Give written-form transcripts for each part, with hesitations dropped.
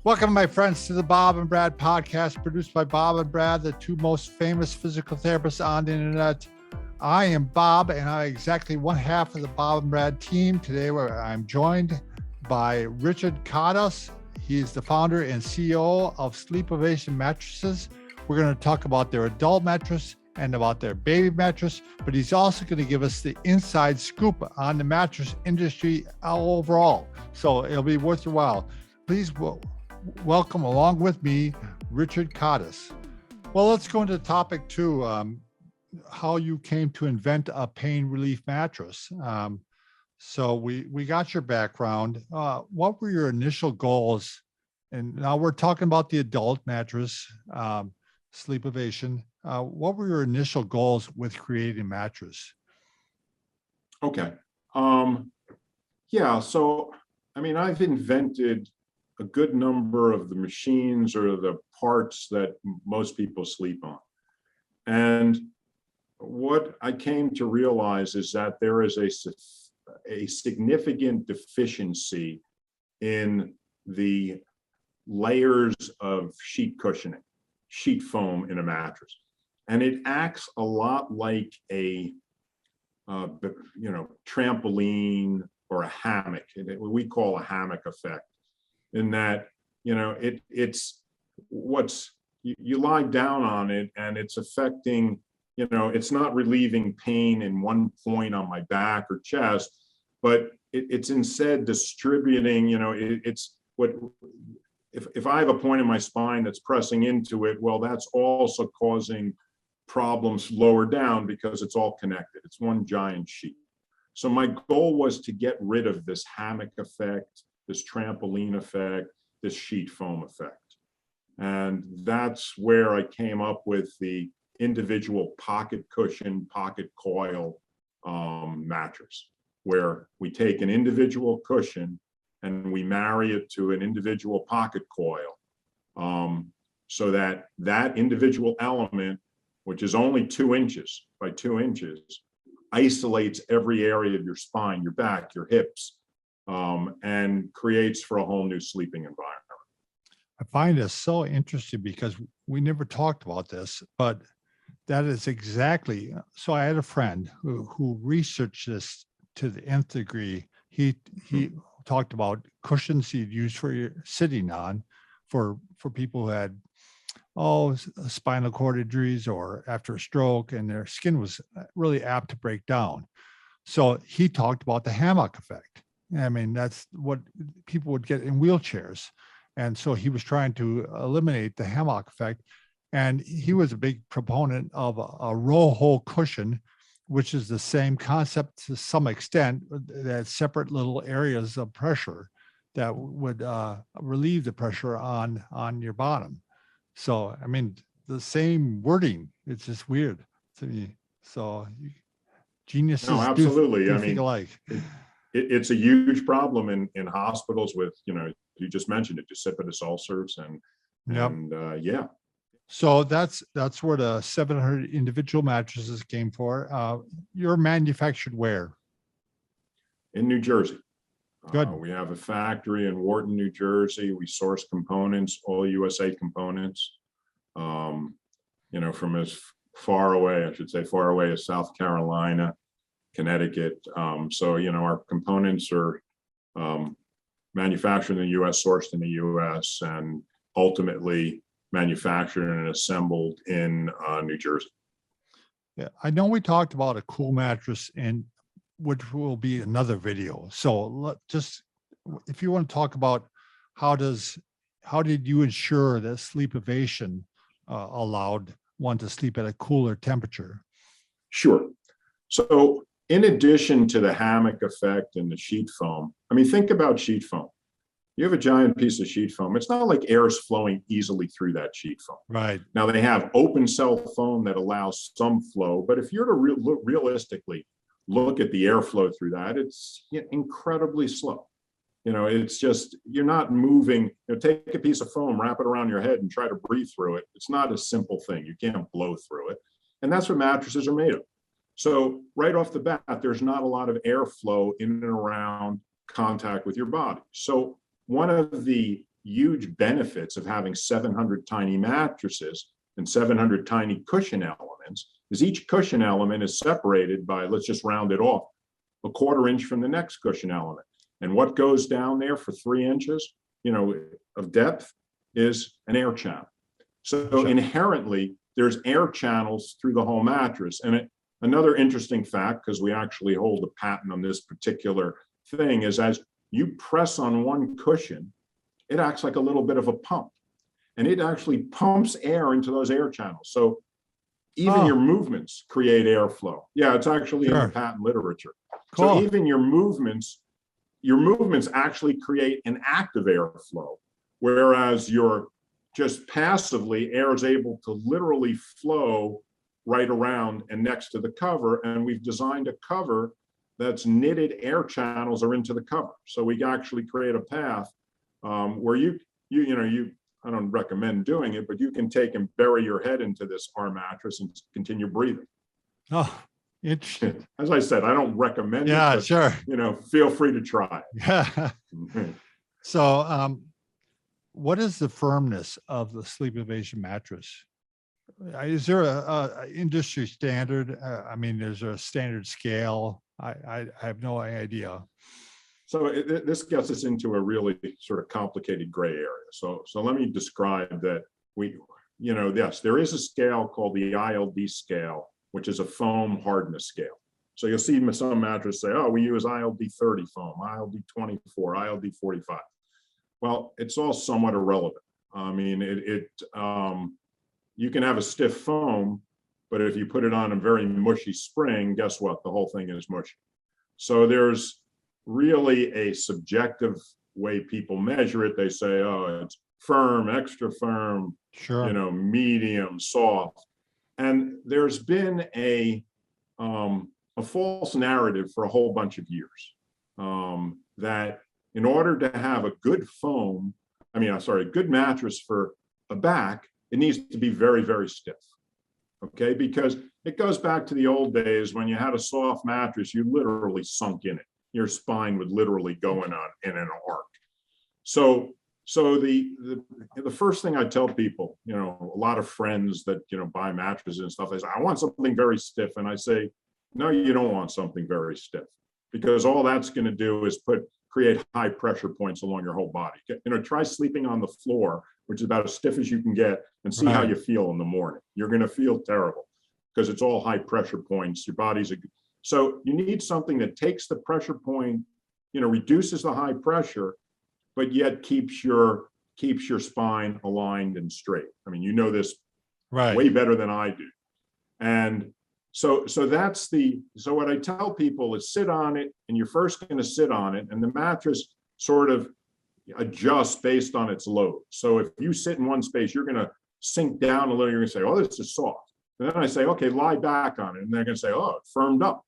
Welcome, my friends, to the Bob and Brad podcast, produced by Bob and Brad, the two most famous physical therapists on the internet. I am Bob, and I'm exactly one half of the Bob and Brad team. Today, I'm joined by Richard Codos. He is the founder and CEO of SleepOvation Mattresses. We're going to talk about their adult mattress and about their baby mattress, but he's also going to give us the inside scoop on the mattress industry overall. So it'll be worth your while. Please welcome along with me, Richard Codos. Well, let's go into topic two, how you came to invent a pain relief mattress. So we got your background. What were your initial goals? And now we're talking about the adult mattress, SleepOvation. What were your initial goals with creating a mattress? Okay. So, I've invented a good number of the machines or the parts that most people sleep on. And what I came to realize is that there is a significant deficiency in the layers of sheet cushioning, sheet foam in a mattress. And it acts a lot like a trampoline or a hammock, what we call a hammock effect. In that, it's what's you lie down on it and it's affecting, it's not relieving pain in one point on my back or chest, but it's instead distributing, it's what, if I have a point in my spine that's pressing into it, well, that's also causing problems lower down because it's all connected. It's one giant sheet. So my goal was to get rid of this hammock effect, this trampoline effect, this sheet foam effect. And that's where I came up with the individual pocket cushion, pocket coil mattress, where we take an individual cushion and we marry it to an individual pocket coil, so that that individual element, which is only 2 inches by 2 inches, isolates every area of your spine, your back, your hips, and creates for a whole new sleeping environment. I find this so interesting because we never talked about this, but that is exactly. So I had a friend who researched this to the nth degree. He talked about cushions he'd use for your sitting on for people who had spinal cord injuries or after a stroke, and their skin was really apt to break down. So he talked about the hammock effect. I mean, that's what people would get in wheelchairs. And so he was trying to eliminate the hammock effect. And he was a big proponent of a roll hole cushion, which is the same concept to some extent, that separate little areas of pressure that would relieve the pressure on your bottom. So, I mean, the same wording, it's just weird to me. So geniuses absolutely. do think alike. It's a huge problem in hospitals with, you just mentioned it, precipitous ulcers and yeah. So that's where the 700 individual mattresses came for. You're manufactured where? In New Jersey. Good. We have a factory in Wharton, New Jersey. We source components, all USA components, from as far away as South Carolina, Connecticut. So our components are manufactured in the U.S., sourced in the U.S., and ultimately manufactured and assembled in New Jersey. Yeah, I know we talked about a cool mattress, and which will be another video. So if you want to talk about how did you ensure that SleepOvation allowed one to sleep at a cooler temperature? Sure. So in addition to the hammock effect and the sheet foam, think about sheet foam. You have a giant piece of sheet foam. It's not like air is flowing easily through that sheet foam. Right. Now they have open cell foam that allows some flow, but if you're to realistically look at the airflow through that, it's incredibly slow. It's just, you're not moving. Take a piece of foam, wrap it around your head and try to breathe through it. It's not a simple thing. You can't blow through it. And that's what mattresses are made of. So right off the bat, there's not a lot of airflow in and around contact with your body. So one of the huge benefits of having 700 tiny mattresses and 700 tiny cushion elements is each cushion element is separated by, let's just round it off, a 1/4 inch from the next cushion element. And what goes down there for 3 inches, of depth is an air channel. So inherently, there's air channels through the whole mattress. And another interesting fact, because we actually hold a patent on this particular thing, is as you press on one cushion, it acts like a little bit of a pump. And it actually pumps air into those air channels. So even your movements create airflow. Yeah, it's actually in the patent literature. Cool. So even your movements actually create an active airflow, whereas you're just passively, air is able to literally flow right around and next to the cover. And we've designed a cover that's knitted air channels are into the cover. So we actually create a path where I don't recommend doing it, but you can take and bury your head into this our mattress and continue breathing. Oh, interesting. As I said, I don't recommend it. Yeah, but, sure. Feel free to try. Yeah. So, what is the firmness of the Sleep Evasion mattress? Is there a industry standard? I mean, is there a standard scale? I have no idea. So this gets us into a really sort of complicated gray area. So let me describe that yes, there is a scale called the ILD scale, which is a foam hardness scale. So you'll see some mattresses say, oh, we use ILD 30 foam, ILD 24, ILD 45. Well, it's all somewhat irrelevant. I mean, you can have a stiff foam, but if you put it on a very mushy spring, guess what? The whole thing is mushy. So there's really a subjective way people measure it. They say, oh, it's firm, extra firm, medium, soft. And there's been a false narrative for a whole bunch of years that in order to have a good a good mattress for a back, it needs to be very, very stiff. Okay, because it goes back to the old days when you had a soft mattress, you literally sunk in it. Your spine would literally go in an arc. So the first thing I tell people, a lot of friends that buy mattresses and stuff, they say, I want something very stiff. And I say, no, you don't want something very stiff, because all that's going to do is create high pressure points along your whole body. Try sleeping on the floor, which is about as stiff as you can get, and see how you feel in the morning. You're going to feel terrible because it's all high pressure points. Your body's so you need something that takes the pressure point, reduces the high pressure, but yet keeps your spine aligned and straight. I mean, this way better than I do. And so what I tell people is sit on it, and you're first going to sit on it, and the mattress sort of adjusts based on its load. So if you sit in one space, you're going to sink down a little. You're going to say, oh, this is soft. And then I say, okay, lie back on it. And they're going to say, oh, it firmed up.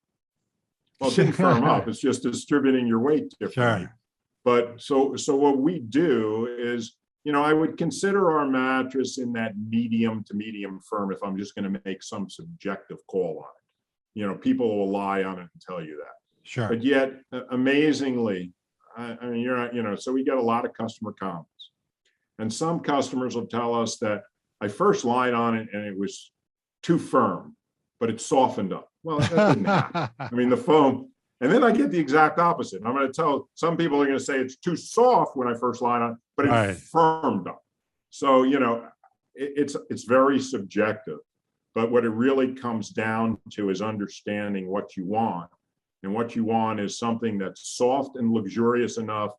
Well, it didn't firm up. It's just distributing your weight differently. Sure. But so what we do is, I would consider our mattress in that medium to medium firm if I'm just going to make some subjective call on it. People will lie on it and tell you that. Sure. But yet, amazingly, I mean, you're not, so we get a lot of customer comments. And some customers will tell us that I first lied on it and it was too firm, but it softened up. Well, that didn't happen. I mean, the foam, and then I get the exact opposite. I'm going to tell some people are going to say it's too soft when I first lied on it, but it firmed up. So, it's very subjective, but what it really comes down to is understanding what you want. And what you want is something that's soft and luxurious enough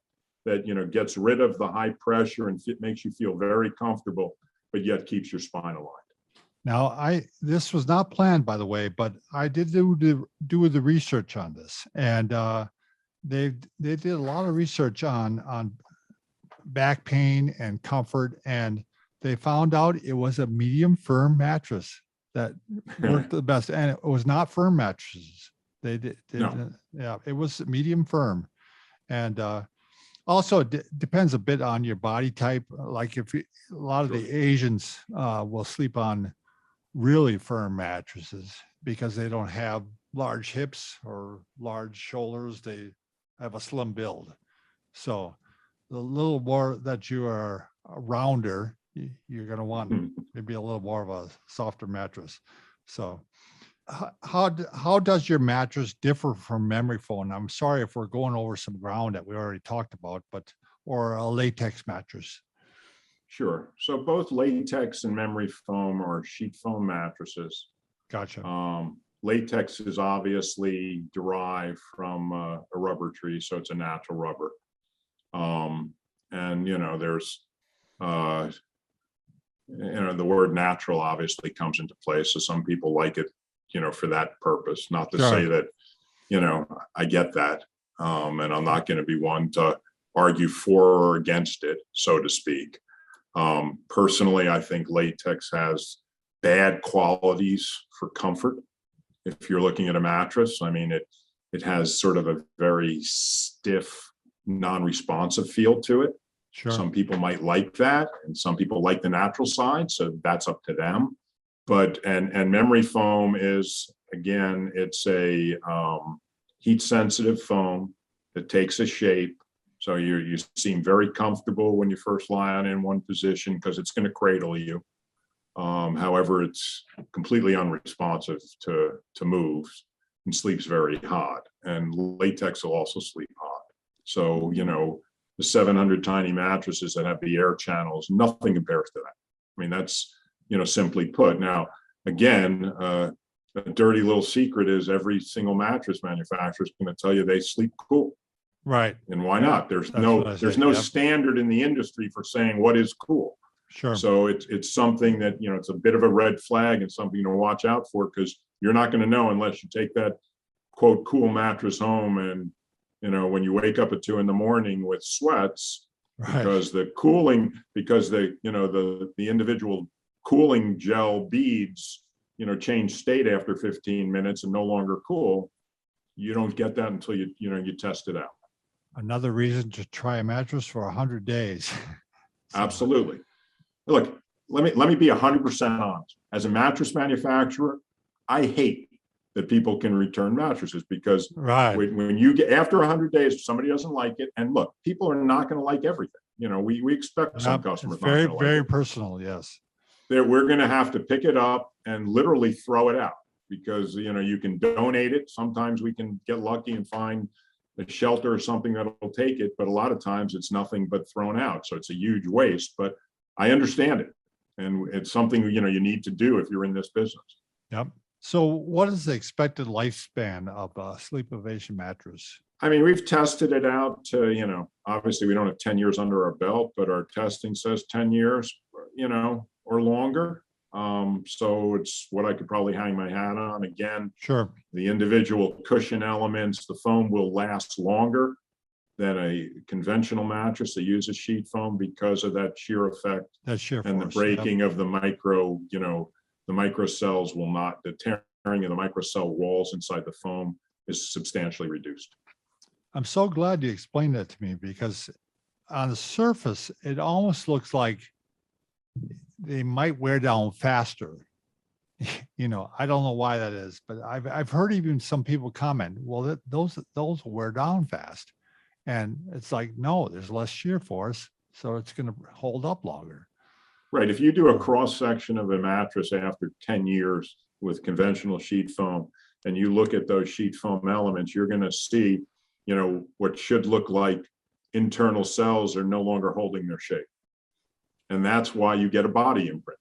that, gets rid of the high pressure and makes you feel very comfortable, but yet keeps your spine aligned. Now, this was not planned, by the way, but I did do the research on this, and they did a lot of research on back pain and comfort, and they found out it was a medium firm mattress that worked the best, and it was not firm mattresses. They did, yeah, it was medium firm, and also it depends a bit on your body type. Like a lot of the Asians will sleep on really firm mattresses because they don't have large hips or large shoulders. They have a slim build. So the little more that you are rounder, you're going to want maybe a little more of a softer mattress. So how does your mattress differ from memory foam? I'm sorry if we're going over some ground that we already talked about, but or a latex mattress. Sure. So both latex and memory foam are sheet foam mattresses. Gotcha. Latex is obviously derived from a rubber tree, so it's a natural rubber. And there's the word natural obviously comes into play. So some people like it, for that purpose. Not to say that, I get that. And I'm not going to be one to argue for or against it, so to speak. Personally, I think latex has bad qualities for comfort. If you're looking at a mattress, I mean, it has sort of a very stiff, non-responsive feel to it. Sure. Some people might like that, and some people like the natural side, so that's up to them. But and memory foam is, again, it's a heat-sensitive foam that takes a shape. So you seem very comfortable when you first lie on in one position because it's going to cradle you. However, it's completely unresponsive to moves and sleeps very hot. And latex will also sleep hot. So, the 700 tiny mattresses that have the air channels, nothing compares to that. I mean, that's, simply put. Now, again, a dirty little secret is every single mattress manufacturer is going to tell you they sleep cool. Right. And why not? There's no standard in the industry for saying what is cool. Sure. So it's something that, it's a bit of a red flag and something to watch out for, because you're not going to know unless you take that quote cool mattress home and, when you wake up at 2 a.m. with sweats, because the individual cooling gel beads, change state after 15 minutes and no longer cool. You don't get that until you test it out. Another reason to try a mattress for 100 days. So. Absolutely. Look, let me be 100% honest. As a mattress manufacturer, I hate that people can return mattresses, because when you get after 100 days, if somebody doesn't like it, and look, people are not going to like everything. We expect some customers. It's very, very personal. Yes. We're going to have to pick it up and literally throw it out, because, you can donate it. Sometimes we can get lucky and find a shelter or something that'll take it. But a lot of times it's nothing but thrown out. So it's a huge waste, but I understand it. And it's something, you need to do if you're in this business. Yep. So what is the expected lifespan of a Sleep Evasion mattress? I mean, we've tested it out to, obviously we don't have 10 years under our belt, but our testing says 10 years, or longer. So it's what I could probably hang my hat on. Again, sure. The individual cushion elements, the foam will last longer than a conventional mattress that uses sheet foam because of that shear effect. That shear and force, the breaking of the the microcelles will not, the tearing of the microcell walls inside the foam is substantially reduced. I'm so glad you explained that to me, because on the surface, it almost looks like they might wear down faster. I don't know why that is, but I've heard even some people comment, well, those will wear down fast. And it's like, no, there's less shear force, so it's going to hold up longer. Right. If you do a cross section of a mattress after 10 years with conventional sheet foam, and you look at those sheet foam elements, you're going to see, what should look like internal cells are no longer holding their shape. And that's why you get a body imprint.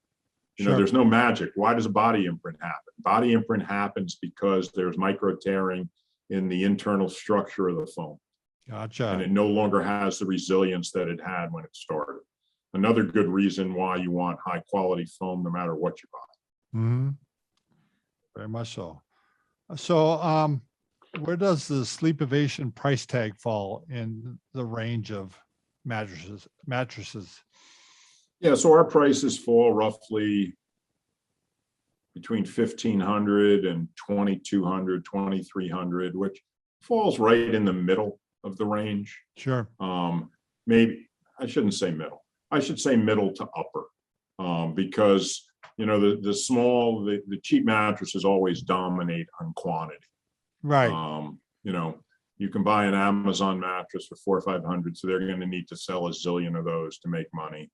There's no magic. Why does a body imprint happen? Body imprint happens because there's micro tearing in the internal structure of the foam. Gotcha. And it no longer has the resilience that it had when it started. Another good reason why you want high quality foam no matter what you buy. Mm-hmm. Very much so. So where does the Sleep Evasion price tag fall in the range of mattresses? Yeah, so our prices fall roughly between $1,500 and $2,200, $2,300, which falls right in the middle of the range. Sure. Maybe I shouldn't say middle. I should say middle to upper, because the cheap mattresses always dominate on quantity. Right. You you can buy an Amazon mattress for 400 or 500, so they're going to need to sell a zillion of those to make money.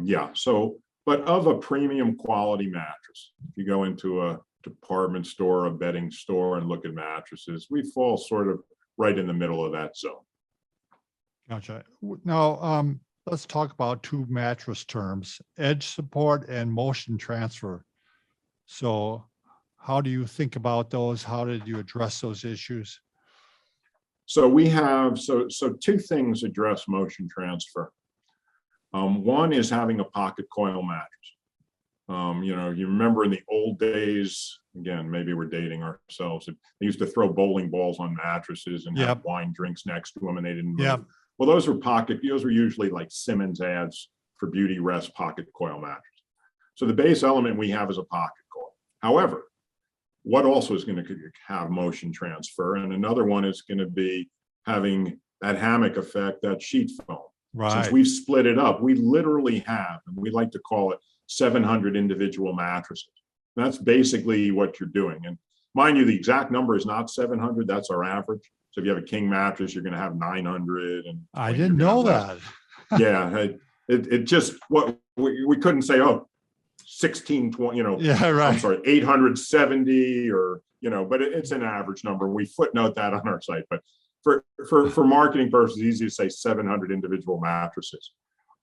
Yeah, so, but of a premium quality mattress, if you go into a department store, a bedding store, and look at mattresses, we fall sort of right in the middle of that zone. Gotcha. Now, let's talk about two mattress terms, edge support and motion transfer. So how do you think about those? How did you address those issues? So we have, so two things address motion transfer. One is having a pocket coil mattress. You know, you remember in the old days, again, maybe we're dating ourselves, they used to throw bowling balls on mattresses and have wine drinks next to them, and they didn't move. Well, those were usually like Simmons ads for beauty rest pocket coil mattress. So the base element we have is a pocket coil. However, what also is going to have motion transfer, and another one is going to be having that hammock effect, that sheet foam. Right. Since we've split it up, we literally have, and we like to call it 700 individual mattresses. That's basically what you're doing. And mind you, the exact number is not 700. That's our average. So if you have a king mattress, you're going to have 900. And I didn't know that. Yeah, it just, what we couldn't say, oh, 1620, you know, yeah, right. I'm sorry, 870, or, you know, but it's an average number. We footnote that on our site, but for marketing purposes, easy to say 700 individual mattresses.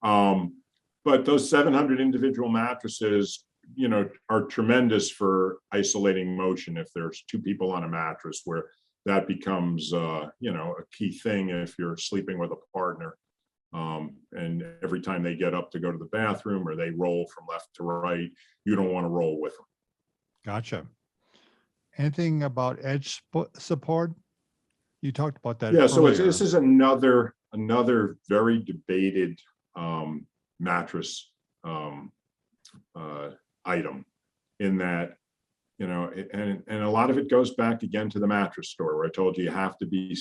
But those 700 individual mattresses, you know, are tremendous for isolating motion. If there's two people on a mattress, where that becomes, you know, a key thing if you're sleeping with a partner. And every time they get up to go to the bathroom or they roll from left to right, you don't want to roll with them. Gotcha. Anything about edge support? You talked about that. Yeah, earlier. so this is another very debated mattress item, in that, you know, and a lot of it goes back again to the mattress store, where I told you have to be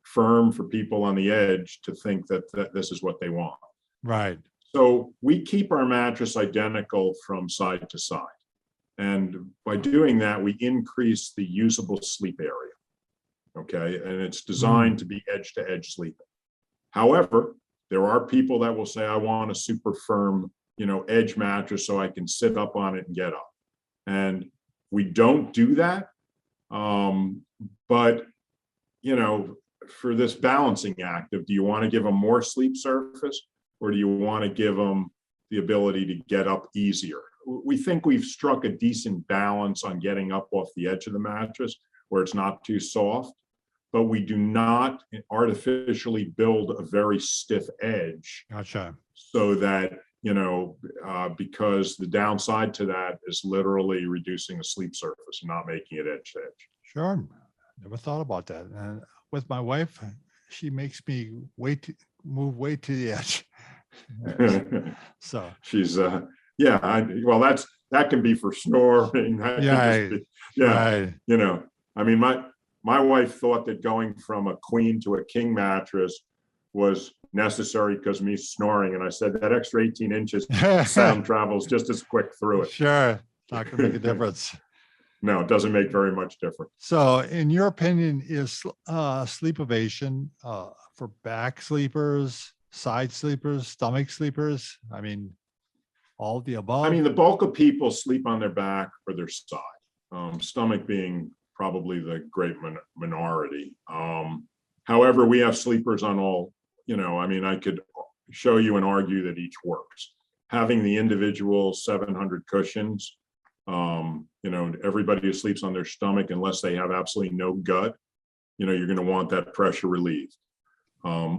firm for people on the edge to think that this is what they want. Right. So we keep our mattress identical from side to side. And by doing that, we increase the usable sleep area. Okay. And it's designed to be edge to edge sleeping. However, there are people that will say, I want a super firm, you know, edge mattress so I can sit up on it and get up. And we don't do that. But, you know, for this balancing act of, do you want to give them more sleep surface, or do you want to give them the ability to get up easier? We think we've struck a decent balance on getting up off the edge of the mattress where it's not too soft, but we do not artificially build a very stiff edge. Gotcha. So that, you know, because the downside to that is literally reducing the sleep surface and not making it edge to edge. Sure. Never thought about that. And with my wife, she makes me move way to the edge. So she's yeah, well, that can be for snoring. Right. You know, I mean, my wife thought that going from a queen to a king mattress was necessary because of me snoring, and I said that extra 18 inches sound travels just as quick through it. Sure, not gonna make a difference. No, it doesn't make very much difference. So in your opinion, is SleepOvation for back sleepers, side sleepers, stomach sleepers? I mean, all of the above? I mean, the bulk of people sleep on their back or their side, stomach being probably the great minority. However, we have sleepers on all, you know, I mean, I could show you and argue that each works. Having the individual 700 cushions, you know, everybody who sleeps on their stomach, unless they have absolutely no gut, you know, you're going to want that pressure relieved,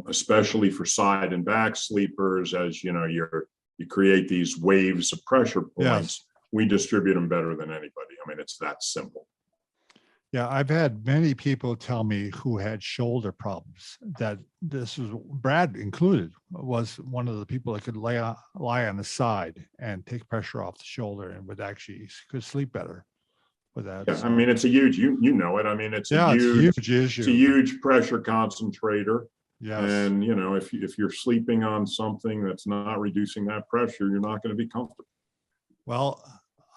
especially for side and back sleepers. As you know, you create these waves of pressure points. Yes. We distribute them better than anybody. I mean, it's that simple. Yeah, I've had many people tell me who had shoulder problems that this was, Brad included, was one of the people that could lie on the side and take pressure off the shoulder and would actually could sleep better with that. Yeah, so. I mean, it's a huge, you know it. I mean, it's a huge issue. It's a huge pressure concentrator. Yes. And, you know, if you're sleeping on something that's not reducing that pressure, you're not going to be comfortable. Well,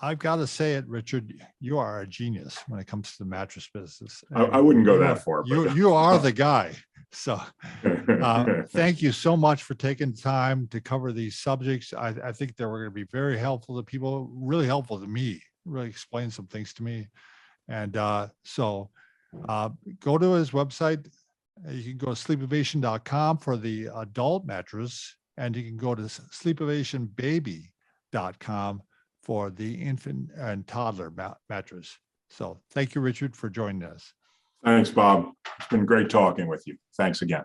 I've got to say it, Richard, you are a genius when it comes to the mattress business. I wouldn't go You that are- far. You are the guy. So But thank you so much for taking time to cover these subjects. I think they were going to be very helpful to people, really helpful to me, really explain some things to me. And so go to his website. You can go to sleepovation.com for the adult mattress, and you can go to sleepovationbaby.com for the infant and toddler mattress. So thank you, Richard, for joining us. Thanks, Bob. It's been great talking with you. Thanks again.